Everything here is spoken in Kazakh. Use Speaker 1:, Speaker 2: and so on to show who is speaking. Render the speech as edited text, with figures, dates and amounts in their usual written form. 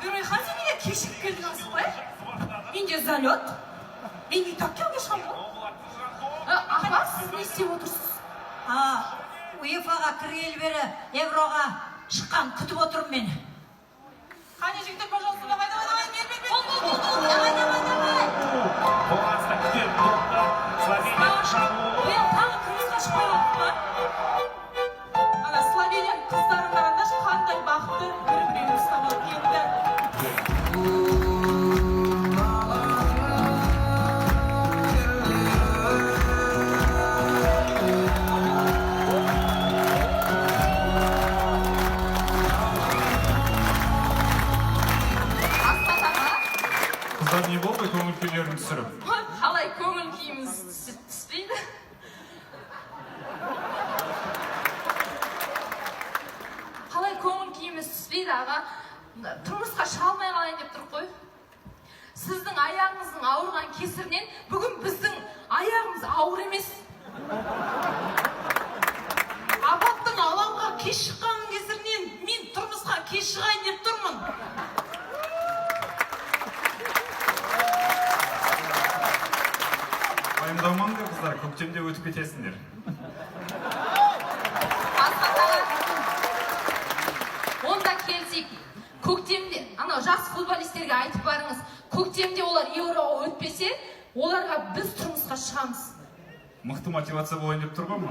Speaker 1: Нұрайхан, сен неге кешігіп келдің асықпай? Менде залет. Мен үй таппауға шығам ғой. Апа, сіз не істеп отырсыз?
Speaker 2: УЕФАға кіргелі бері Евроға шыққан күтіп отырмын мен.
Speaker 1: Қане жігіттер, пожалуйста, давай.
Speaker 2: Давай.
Speaker 3: Болғанса күтер топты Словения шабуылы.
Speaker 1: Мен тағы кіргізға шықпай қалдым ба? Ана Словенияның қыздарын қараңдаршы, қандай бақытты бір-бірін ұстап алып келді.
Speaker 3: Қыздар не болды көңіл күйлерін түсіріп?
Speaker 1: Қалай көңіл күйіміз түспейді? Қалай көңіл күйіміз түспейді, аға? Тұрмысқа шалмай қалайын деп тұр қой. Сіздің аяғыңыздың ауырған кесірінен бүгін біздің аяғымыз ауыр емес. Абаттың алаңға кеш шыққанның кесірінен мен тұрмысқа кеш шығайын деп тұрмын.
Speaker 3: Пайымдамаңдар қыздар, көктемде өтіп кетесіңдер.
Speaker 1: Онда келсек, көктемде, анау жас футболистерге айтып барыңыз, көктемде олар Евроға өтпесе, оларға біз тұрмысқа шығамыз.
Speaker 3: Мықты мотивация болайын деп тұр ғой.